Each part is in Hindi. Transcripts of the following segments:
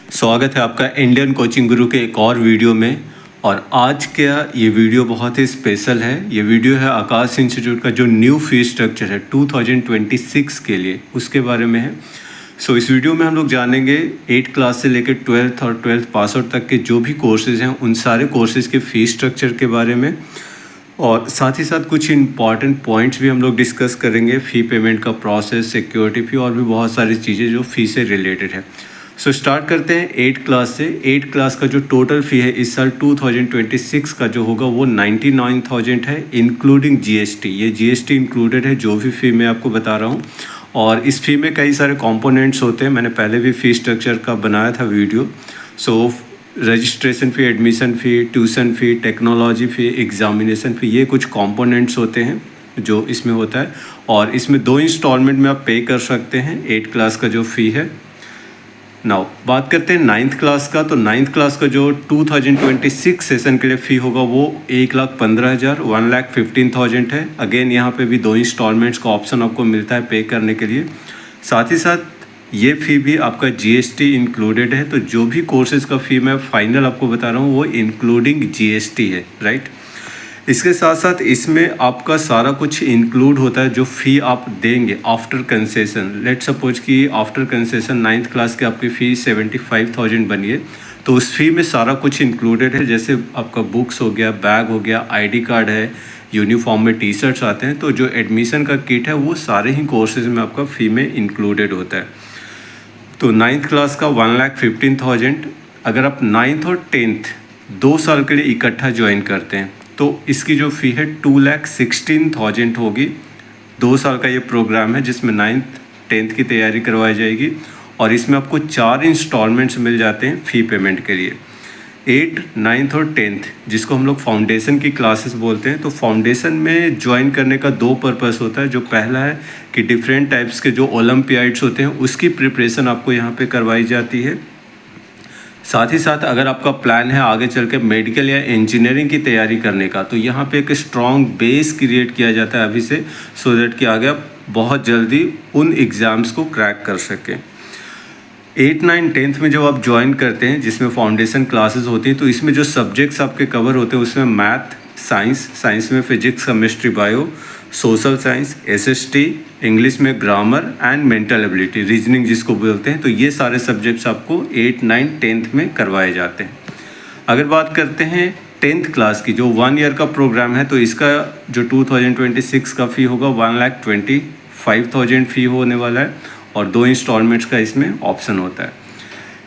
स्वागत है आपका इंडियन कोचिंग गुरु के एक और वीडियो में। और आज का ये वीडियो बहुत ही स्पेशल है। ये वीडियो है आकाश इंस्टीट्यूट का जो न्यू फीस स्ट्रक्चर है 2026 के लिए, उसके बारे में है। इस वीडियो में हम लोग जानेंगे 8 क्लास से लेकर 12th और 12th पास आउट तक के जो भी कोर्सेज़ हैं उन सारे कोर्सेज़ के फ़ीस स्ट्रक्चर के बारे में, और साथ ही साथ कुछ इंपॉर्टेंट पॉइंट्स भी हम लोग डिस्कस करेंगे। फ़ी पेमेंट का प्रोसेस, सिक्योरिटी फ़ी और भी बहुत सारी चीज़ें जो फ़ी से रिलेटेड है। स्टार्ट करते हैं 8 क्लास से। 8 क्लास का जो टोटल फ़ी है इस साल 2026 का जो होगा वो 99,000 है, इंक्लूडिंग जीएसटी। ये जीएसटी इंक्लूडेड है जो भी फ़ी मैं आपको बता रहा हूँ। और इस फ़ी में कई सारे कंपोनेंट्स होते हैं, मैंने पहले भी फ़ी स्ट्रक्चर का बनाया था video. Registration fee, admission fee, tuition fee, technology fee, examination fee, ये कुछ कंपोनेंट्स होते हैं जो इसमें होता है। और इसमें 2 इंस्टॉलमेंट में आप पे कर सकते हैं 8 क्लास का जो फ़ी है। नाउ बात करते हैं 9th क्लास का। तो 9th क्लास का जो 2026 सेशन के लिए फ़ी होगा वो 1,15,000 1,15,000 है। अगेन यहाँ पे भी 2 इंस्टॉलमेंट्स का ऑप्शन आपको मिलता है पे करने के लिए। साथ ही साथ ये फ़ी भी आपका जीएसटी इंक्लूडेड है। तो जो भी कोर्सेज़ का फ़ी मैं फाइनल आपको बता रहा हूँ वो इंक्लूडिंग जीएसटी है, राइट। इसके साथ साथ इसमें आपका सारा कुछ इंक्लूड होता है जो फ़ी आप देंगे आफ्टर कंसेशन। लेट सपोज कि आफ्टर कंसेशन 9th क्लास के आपकी फ़ी 75,000 बनी है, तो उस फ़ी में सारा कुछ इंक्लूडेड है। जैसे आपका बुक्स हो गया, बैग हो गया, आईडी कार्ड है, यूनिफॉर्म में टी शर्ट्स आते हैं। तो जो एडमिशन का किट है वो सारे ही कोर्सेज़ में आपका फ़ी में इंक्लूडेड होता है। तो 9th क्लास का 1,15,000। अगर आप 9th और 10th 2 साल के लिए इकट्ठा ज्वाइन करते हैं तो इसकी जो फ़ी है 2,16,000 होगी। 2 साल का ये प्रोग्राम है जिसमें 9th 10th की तैयारी करवाई जाएगी। और इसमें आपको 4 इंस्टॉलमेंट्स मिल जाते हैं फ़ी पेमेंट के लिए, 8, 9th और 10th, जिसको हम लोग फाउंडेशन की क्लासेस बोलते हैं। तो फाउंडेशन में ज्वाइन करने का 2 पर्पस होता है। जो पहला है कि डिफरेंट टाइप्स के जो ओलंपियाड्स होते हैं उसकी प्रिपरेशन आपको यहाँ पे करवाई जाती है। साथ ही साथ अगर आपका प्लान है आगे चल के मेडिकल या इंजीनियरिंग की तैयारी करने का, तो यहाँ पे एक स्ट्रॉन्ग बेस क्रिएट किया जाता है अभी से, सो दैट कि आगे आप बहुत जल्दी उन एग्ज़ाम्स को क्रैक कर सकें। 8, 9, 10th में जब आप ज्वाइन करते हैं जिसमें फाउंडेशन क्लासेस होती हैं, तो इसमें जो सब्जेक्ट्स आपके कवर होते हैं उसमें मैथ, साइंस में physics, chemistry, bio, social science, SST, English में grammar and mental ability, reasoning जिसको बोलते हैं। तो ये सारे सब्जेक्ट्स आपको 8, 9, 10th में करवाए जाते हैं। अगर बात करते हैं 10th क्लास की, जो 1 ईयर का प्रोग्राम है, तो इसका जो 2026 का फ़ी होगा 1,25,000 फ़ी होने वाला है। और 2 इंस्टॉलमेंट्स का इसमें ऑप्शन होता है।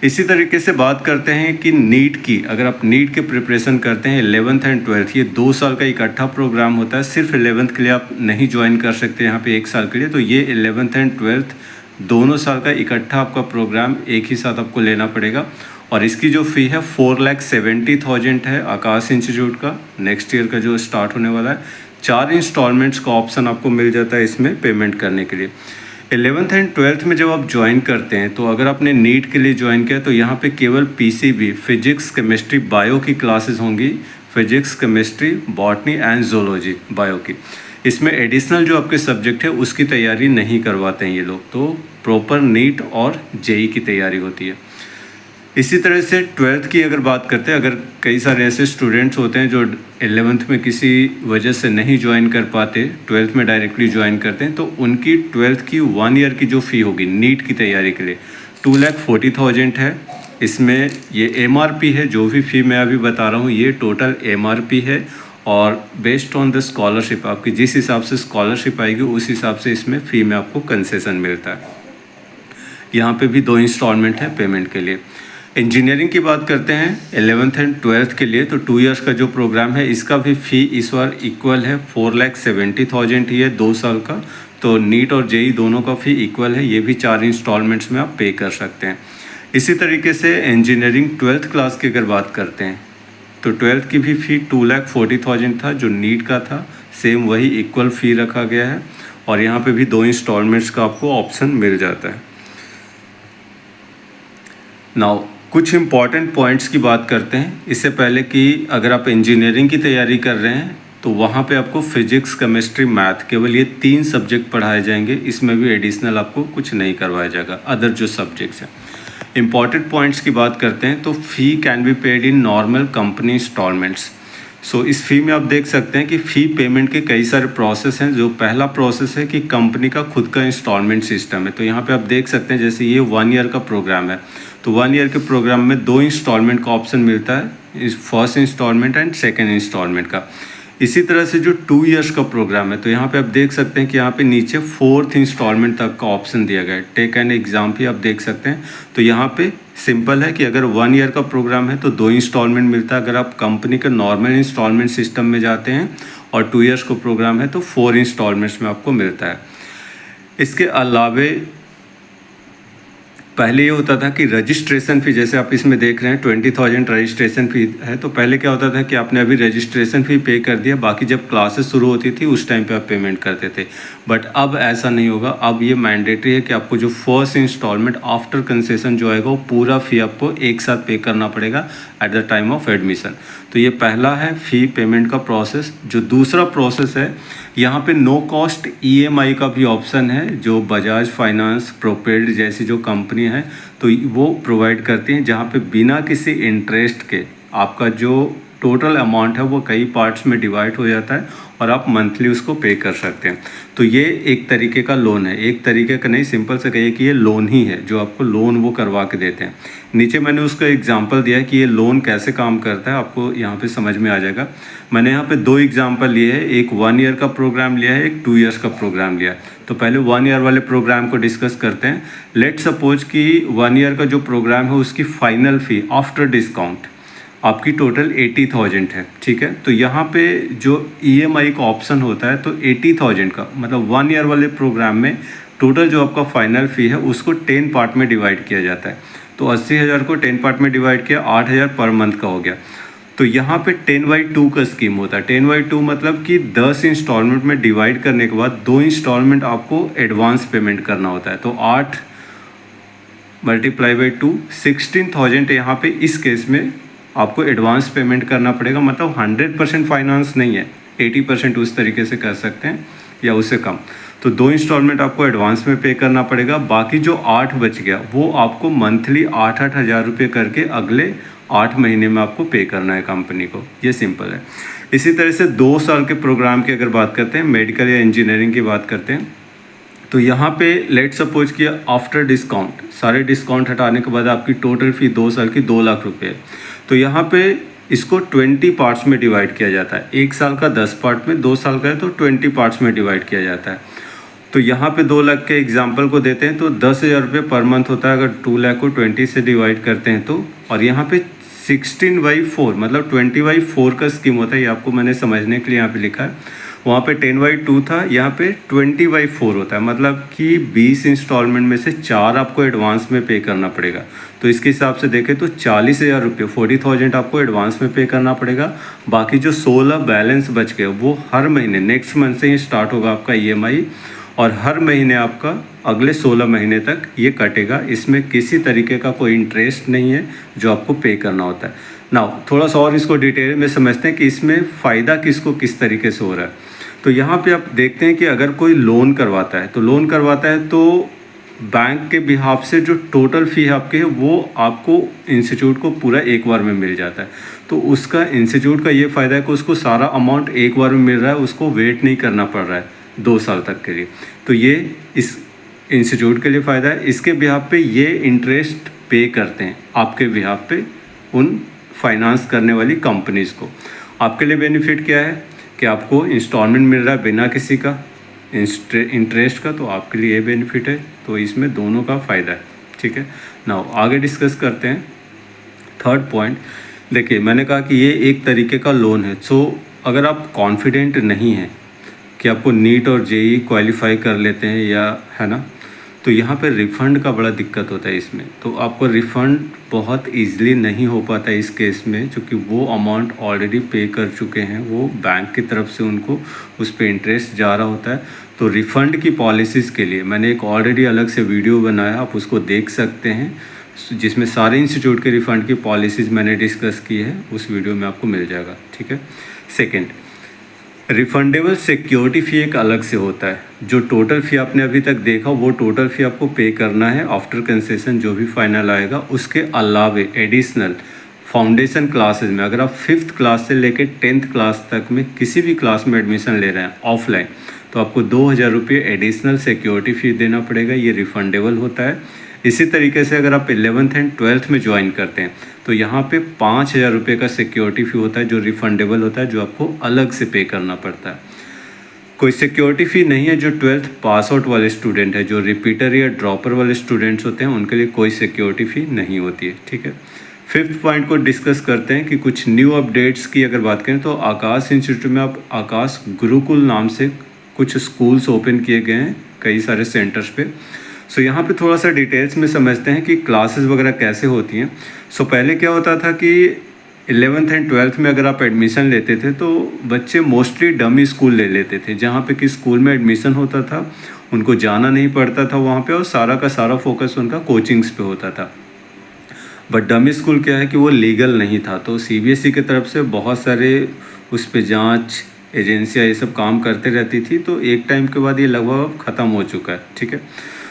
इसी तरीके से बात करते हैं कि नीट की। अगर आप नीट के प्रिपरेशन करते हैं 11th एंड 12th, ये 2 साल का इकट्ठा प्रोग्राम होता है। सिर्फ 11th के लिए आप नहीं ज्वाइन कर सकते यहाँ पे 1 साल के लिए। तो ये 11th एंड 12th दोनों साल का इकट्ठा आपका प्रोग्राम एक ही साथ आपको लेना पड़ेगा। और इसकी जो फ़ी है 4,70,000 है आकाश इंस्टीट्यूट का, नेक्स्ट ईयर का जो स्टार्ट होने वाला है। 4 इंस्टॉलमेंट्स का ऑप्शन आपको मिल जाता है इसमें पेमेंट करने के लिए। 11th एंड 12th में जब आप ज्वाइन करते हैं, तो अगर आपने नीट के लिए ज्वाइन किया तो यहाँ पे केवल पीसीबी, फिजिक्स, केमिस्ट्री, बायो की क्लासेस होंगी। Physics, chemistry, botany and zoology, bio की। इसमें एडिशनल जो आपके सब्जेक्ट है उसकी तैयारी नहीं करवाते हैं ये लोग। तो प्रॉपर नीट और जेई की तैयारी होती है। इसी तरह से 12th की अगर बात करते हैं, अगर कई सारे ऐसे स्टूडेंट्स होते हैं जो 11th में किसी वजह से नहीं ज्वाइन कर पाते, 12th में डायरेक्टली ज्वाइन करते हैं, तो उनकी 12th की 1 ईयर की जो फ़ी होगी नीट की तैयारी के लिए 2,40,000 है। इसमें ये एमआरपी है, जो भी फ़ी मैं अभी बता रहा हूँ ये टोटल एमआरपी है। और बेस्ड ऑन द स्कॉलरशिप, आपकी जिस हिसाब से स्कॉलरशिप आएगी उस हिसाब से इसमें फ़ी में आपको कंसेशन मिलता है। यहाँ पे भी 2 इंस्टॉलमेंट है पेमेंट के लिए। इंजीनियरिंग की बात करते हैं 11th एंड 12th के लिए, तो 2 इयर्स का जो प्रोग्राम है इसका भी फ़ी इस बार इक्वल है, 4,70,000 ही है 2 साल का। तो नीट और जेई दोनों का फ़ी इक्वल है, ये भी 4 इंस्टॉलमेंट्स में आप पे कर सकते हैं। इसी तरीके से इंजीनियरिंग 12th क्लास की अगर बात करते हैं तो 12th की भी फ़ी 2,40,000 था जो नीट का था, सेम वही इक्वल फ़ी रखा गया है। और यहाँ पे भी 2 इंस्टॉलमेंट्स का आपको ऑप्शन मिल जाता है। नाउ कुछ इम्पॉर्टेंट पॉइंट्स की बात करते हैं इससे पहले कि अगर आप इंजीनियरिंग की तैयारी कर रहे हैं तो वहाँ पे आपको फिजिक्स, केमिस्ट्री, मैथ, केवल ये 3 सब्जेक्ट पढ़ाए जाएंगे। इसमें भी एडिशनल आपको कुछ नहीं करवाया जाएगा, अदर जो सब्जेक्ट्स हैं। इम्पॉर्टेंट पॉइंट्स की बात करते हैं तो fee can be paid in normal company installments. So इस फ़ी में आप देख सकते हैं कि फ़ी पेमेंट के कई सारे प्रोसेस हैं। जो पहला प्रोसेस है कि कंपनी का खुद का इंस्टॉलमेंट सिस्टम है। तो यहाँ पे आप देख सकते हैं जैसे ये 1 ईयर का प्रोग्राम है, तो 1 ईयर के प्रोग्राम में 2 इंस्टॉलमेंट का ऑप्शन मिलता है, first instalment and second instalment का। इसी तरह से जो 2 ईयर्स का प्रोग्राम है तो यहाँ पे आप देख सकते हैं कि यहाँ पे नीचे 4th इंस्टॉलमेंट तक का ऑप्शन दिया गया है। टेक एन एग्जाम भी आप देख सकते हैं। तो यहाँ पे सिंपल है कि अगर 1 ईयर का प्रोग्राम है तो 2 इंस्टॉलमेंट मिलता है। अगर आप कंपनी के नॉर्मल इंस्टॉलमेंट सिस्टम में जाते हैं और 2 ईयर्स का प्रोग्राम है तो 4 इंस्टॉलमेंट्स में आपको मिलता है। इसके अलावे पहले ये होता था कि रजिस्ट्रेशन फ़ी, जैसे आप इसमें देख रहे हैं 20,000 रजिस्ट्रेशन फ़ी है। तो पहले क्या होता था कि आपने अभी रजिस्ट्रेशन फ़ी पे कर दिया, बाकी जब क्लासेस शुरू होती थी उस टाइम पे आप पेमेंट करते थे। बट अब ऐसा नहीं होगा। अब ये मैंडेटरी है कि आपको जो फर्स्ट इंस्टॉलमेंट आफ्टर कंसेशन जो आएगा वो पूरा फ़ी आपको एक साथ पे करना पड़ेगा at the time of admission. तो ये पहला है फ़ी पेमेंट का प्रोसेस। जो दूसरा प्रोसेस है, यहाँ पे नो कॉस्ट EMI का भी ऑप्शन है, जो बजाज फाइनेंस, प्रोपेड जैसी जो कंपनी है तो वो प्रोवाइड करती हैं, जहाँ पे बिना किसी इंटरेस्ट के आपका जो टोटल अमाउंट है वो कई पार्ट्स में डिवाइड हो जाता है और आप मंथली उसको पे कर सकते हैं। तो ये एक तरीके का लोन है, एक तरीके का नहीं, सिंपल से कहिए कि ये लोन ही है, जो आपको लोन वो करवा के देते हैं। नीचे मैंने उसका एग्जांपल दिया है कि ये लोन कैसे काम करता है, आपको यहाँ पे समझ में आ जाएगा। मैंने यहाँ पे 2 एग्जांपल लिए हैं, एक 1 ईयर का प्रोग्राम लिया है, एक 2 ईयर्स का प्रोग्राम लिया है। तो पहले 1 ईयर वाले प्रोग्राम को डिस्कस करते हैं। लेट सपोज कि 1 ईयर का जो प्रोग्राम है उसकी फाइनल फ़ी आफ्टर डिस्काउंट आपकी टोटल 80,000 है, ठीक है। तो यहाँ पे जो EMI का ऑप्शन होता है तो 80,000 का मतलब 1 ईयर वाले प्रोग्राम में टोटल जो आपका फाइनल फ़ी है उसको 10 पार्ट में डिवाइड किया जाता है। तो 80,000 को 10 पार्ट में डिवाइड किया, 8,000 पर मंथ का हो गया। तो यहाँ पे 10/2 का स्कीम होता है। 10/2 मतलब कि 10 इंस्टॉलमेंट में डिवाइड करने के बाद 2 इंस्टॉलमेंट आपको एडवांस पेमेंट करना होता है। तो 8 × 2 16,000 यहाँ पे इस केस में आपको एडवांस पेमेंट करना पड़ेगा। मतलब 100% फाइनेंस नहीं है, 80% उस तरीके से कर सकते हैं या उससे कम। तो 2 इंस्टॉलमेंट आपको एडवांस में पे करना पड़ेगा। बाकी जो 8 बच गया वो आपको मंथली 8-8 हज़ार रुपये करके अगले 8 महीने में आपको पे करना है कंपनी को। ये सिंपल है। इसी तरह से 2 साल के प्रोग्राम की अगर बात करते हैं, मेडिकल या इंजीनियरिंग की बात करते हैं, तो यहाँ पे लेट सपोज कि आफ्टर डिस्काउंट, सारे डिस्काउंट हटाने के बाद आपकी टोटल फ़ी 2 साल की 2 लाख रुपये है। तो यहाँ पे इसको 20 पार्ट्स में डिवाइड किया जाता है। 1 साल का 10 पार्ट में, 2 साल का है तो 20 पार्ट्स में डिवाइड किया जाता है। तो यहाँ पे 2 लाख के एग्जाम्पल को देते हैं तो 10,000 रुपये पर मंथ होता है अगर 2 लाख को 20 से डिवाइड करते हैं तो। और यहाँ पे 16/4 मतलब 20/4 का स्कीम होता है। ये आपको मैंने समझने के लिए यहाँ पे लिखा है। वहाँ पे 10/2 था, यहाँ पे 20/4 होता है। मतलब कि 20 इंस्टॉलमेंट में से 4 आपको एडवांस में पे करना पड़ेगा। तो इसके हिसाब से देखें तो 40,000 रुपये, 40,000 आपको एडवांस में पे करना पड़ेगा। बाकी जो 16 बैलेंस बच गए वो हर महीने नेक्स्ट मंथ से ही स्टार्ट होगा आपका EMI, और हर महीने आपका अगले 16 महीने तक ये कटेगा। इसमें किसी तरीके का कोई इंटरेस्ट नहीं है जो आपको पे करना होता है। नाउ थोड़ा सा और इसको डिटेल में समझते हैं कि इसमें फ़ायदा किसको किस तरीके से हो रहा है। तो यहाँ पे आप देखते हैं कि अगर कोई लोन करवाता है तो बैंक के बिहाफ से जो टोटल फ़ी है आपके वो आपको इंस्टीट्यूट को पूरा एक बार में मिल जाता है। तो उसका इंस्टीट्यूट का ये फ़ायदा है कि उसको सारा अमाउंट एक बार में मिल रहा है, उसको वेट नहीं करना पड़ रहा है 2 साल तक के लिए। तो ये इस इंस्टीट्यूट के लिए फ़ायदा है। इसके बिहाफ पे ये इंटरेस्ट पे करते हैं आपके बिहाफ पे उन फाइनेंस करने वाली कंपनीज़ को। आपके लिए बेनिफिट क्या है कि आपको इंस्टॉलमेंट मिल रहा है बिना किसी का इंटरेस्ट का, तो आपके लिए ये बेनिफिट है। तो इसमें दोनों का फ़ायदा है, ठीक है। नाउ आगे डिस्कस करते हैं 3rd पॉइंट। देखिए मैंने कहा कि ये एक तरीके का लोन है। सो अगर आप कॉन्फिडेंट नहीं हैं कि आपको नीट और JEE क्वालिफाई कर लेते हैं या है ना, तो यहाँ पे रिफ़ंड का बड़ा दिक्कत होता है इसमें। तो आपको रिफ़ंड बहुत ईज़िली नहीं हो पाता है इस केस में, क्योंकि वो अमाउंट ऑलरेडी पे कर चुके हैं, वो बैंक की तरफ से उनको उस पर इंटरेस्ट जा रहा होता है। तो रिफ़ंड की पॉलिसीज़ के लिए मैंने एक ऑलरेडी अलग से वीडियो बनाया, आप उसको देख सकते हैं, जिसमें सारे इंस्टीट्यूट के रिफ़ंड की पॉलिसीज़ मैंने डिस्कस की है। उस वीडियो में आपको मिल जाएगा, ठीक है। सेकेंड, रिफंडेबल सिक्योरिटी फ़ी एक अलग से होता है। जो टोटल फ़ी आपने अभी तक देखा वो टोटल फ़ी आपको पे करना है आफ्टर कंसेशन जो भी फाइनल आएगा। उसके अलावे एडिशनल फाउंडेशन क्लासेस में अगर आप 5th क्लास से लेकर 10th क्लास तक में किसी भी क्लास में एडमिशन ले रहे हैं ऑफलाइन, तो आपको 2000 रुपये एडिशनल सिक्योरिटी फ़ी देना पड़ेगा। ये रिफंडेबल होता है। इसी तरीके से अगर आप 11th एंड 12th में ज्वाइन करते हैं तो यहाँ पे 5000 रुपये का सिक्योरिटी फ़ी होता है जो रिफंडेबल होता है, जो आपको अलग से पे करना पड़ता है। कोई सिक्योरिटी फ़ी नहीं है। जो 12th पास आउट वाले स्टूडेंट है, जो रिपीटर या ड्रॉपर वाले स्टूडेंट्स होते हैं, उनके लिए कोई सिक्योरिटी फ़ी नहीं होती है। ठीक है, 5th पॉइंट को डिस्कस करते हैं कि कुछ न्यू अपडेट्स की अगर बात करें तो आकाश इंस्टीट्यूट में आप आकाश गुरुकुल नाम से कुछ स्कूल्स ओपन किए गए हैं कई सारे सेंटर्स पे। सो यहाँ पे थोड़ा सा डिटेल्स में समझते हैं कि क्लासेस वगैरह कैसे होती हैं। सो पहले क्या होता था कि 11th एंड 12th में अगर आप एडमिशन लेते थे तो बच्चे मोस्टली डमी स्कूल ले लेते थे, जहाँ पे कि स्कूल में एडमिशन होता था, उनको जाना नहीं पड़ता था वहाँ पे और सारा का सारा फोकस उनका कोचिंग्स पे होता था। बट डमी स्कूल क्या है कि वो लीगल नहीं था, तो CBSE की तरफ से बहुत सारे उस पर जांच एजेंसियाँ ये सब काम करते रहती थी। तो एक टाइम के बाद ये लगभग ख़त्म हो चुका है। ठीक है,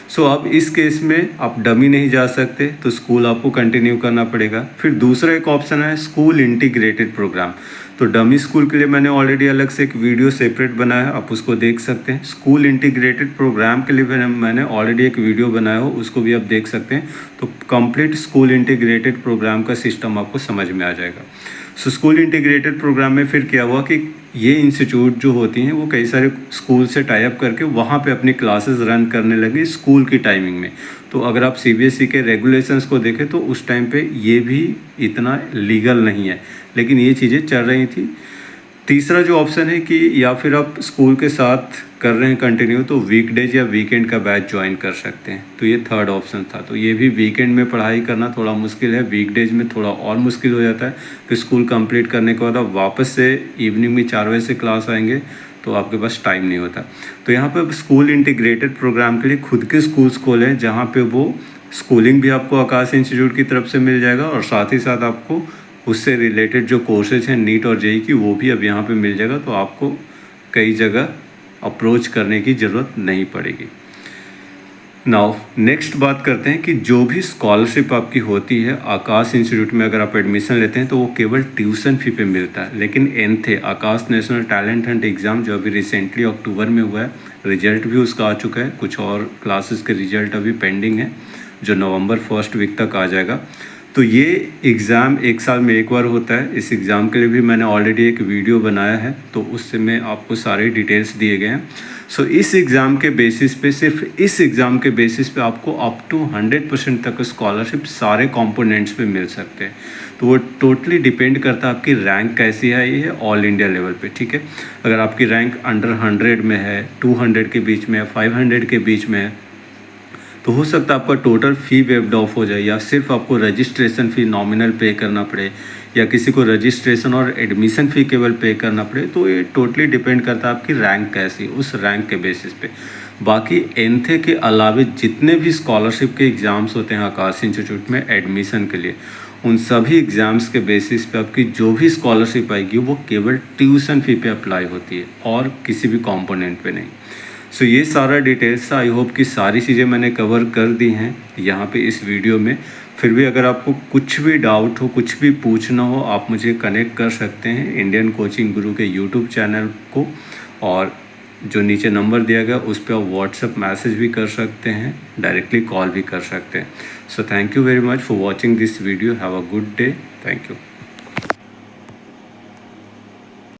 सो अब इस केस में आप डमी नहीं जा सकते तो स्कूल आपको कंटिन्यू करना पड़ेगा। फिर दूसरा एक ऑप्शन है स्कूल इंटीग्रेटेड प्रोग्राम। तो डमी स्कूल के लिए मैंने ऑलरेडी अलग से एक वीडियो सेपरेट बनाया है, आप उसको देख सकते हैं। स्कूल इंटीग्रेटेड प्रोग्राम के लिए मैंने ऑलरेडी एक वीडियो बनाया हो, उसको भी आप देख सकते हैं। तो कंप्लीट स्कूल इंटीग्रेटेड प्रोग्राम का सिस्टम आपको समझ में आ जाएगा। सो स्कूल इंटीग्रेटेड प्रोग्राम में फिर क्या हुआ कि ये इंस्टीट्यूट जो होती हैं वो कई सारे स्कूल से टाई अप करके वहाँ पे अपनी क्लासेस रन करने लगी स्कूल की टाइमिंग में। तो अगर आप CBSE के रेगुलेशंस को देखें तो उस टाइम पे ये भी इतना लीगल नहीं है, लेकिन ये चीज़ें चल रही थी। तीसरा जो ऑप्शन है कि या फिर आप स्कूल के साथ कर रहे हैं कंटिन्यू तो वीकडेज या वीकेंड का बैच ज्वाइन कर सकते हैं। तो ये थर्ड ऑप्शन था। तो ये भी वीकेंड में पढ़ाई करना थोड़ा मुश्किल है, वीकडेज में थोड़ा और मुश्किल हो जाता है। फिर स्कूल कंप्लीट करने के बाद आप वापस से इवनिंग में 4 बजे से क्लास आएंगे तो आपके पास टाइम नहीं होता। तो यहाँ पर स्कूल इंटीग्रेटेड प्रोग्राम के लिए खुद के स्कूल्स खोले जहाँ पर वो स्कूलिंग भी आपको आकाश इंस्टीट्यूट की तरफ से मिल जाएगा और साथ ही साथ आपको उससे रिलेटेड जो कोर्सेज हैं नीट और JEE की वो भी अब यहाँ पे मिल जाएगा। तो आपको कई जगह अप्रोच करने की ज़रूरत नहीं पड़ेगी। नाउ नेक्स्ट बात करते हैं कि जो भी स्कॉलरशिप आपकी होती है आकाश इंस्टीट्यूट में अगर आप एडमिशन लेते हैं तो वो केवल ट्यूशन फ़ी पे मिलता है। लेकिन NTHE आकाश नेशनल टैलेंट हंट एग्ज़ाम जो अभी रिसेंटली अक्टूबर में हुआ है, रिजल्ट भी उसका आ चुका है। कुछ और क्लासेस के रिजल्ट अभी पेंडिंग है जो नवंबर 1st वीक तक आ जाएगा। तो ये एग्ज़ाम 1 साल में एक बार होता है। इस एग्ज़ाम के लिए भी मैंने ऑलरेडी एक वीडियो बनाया है, तो उससे मैं आपको सारे डिटेल्स दिए गए हैं। सो इस एग्ज़ाम के बेसिस पे, सिर्फ इस एग्ज़ाम के बेसिस पे आपको अप टू 100% तक स्कॉलरशिप सारे कंपोनेंट्स पे मिल सकते हैं। तो वो टोटली डिपेंड करता है आपकी रैंक कैसी है, ये है ऑल इंडिया लेवल पे। ठीक है, अगर आपकी रैंक अंडर 100 में है, 200 के बीच में है, 500 के बीच में है, तो हो सकता है आपका टोटल फ़ी वेव्ड ऑफ हो जाए, या सिर्फ आपको रजिस्ट्रेशन फ़ी नॉमिनल पे करना पड़े, या किसी को रजिस्ट्रेशन और एडमिशन फ़ी केवल पे करना पड़े। तो ये टोटली डिपेंड करता है आपकी रैंक कैसी, उस रैंक के बेसिस पे। बाकी NTHE के अलावे जितने भी स्कॉलरशिप के एग्ज़ाम्स होते हैं आकाश इंस्टीट्यूट में एडमिशन के लिए, उन सभी एग्ज़ाम्स के बेसिस पे आपकी जो भी स्कॉलरशिप आएगी वो केवल ट्यूशन फ़ी पे अप्लाई होती है और किसी भी कॉम्पोनेंट पे नहीं। सो ये सारा डिटेल्स था। आई होप कि सारी चीज़ें मैंने कवर कर दी हैं यहाँ पे इस वीडियो में। फिर भी अगर आपको कुछ भी डाउट हो, कुछ भी पूछना हो, आप मुझे कनेक्ट कर सकते हैं इंडियन कोचिंग गुरु के यूट्यूब चैनल को, और जो नीचे नंबर दिया गया उस पर आप व्हाट्सएप मैसेज भी कर सकते हैं, डायरेक्टली कॉल भी कर सकते हैं। So thank you very much for watching this video. Have a good day. Thank you.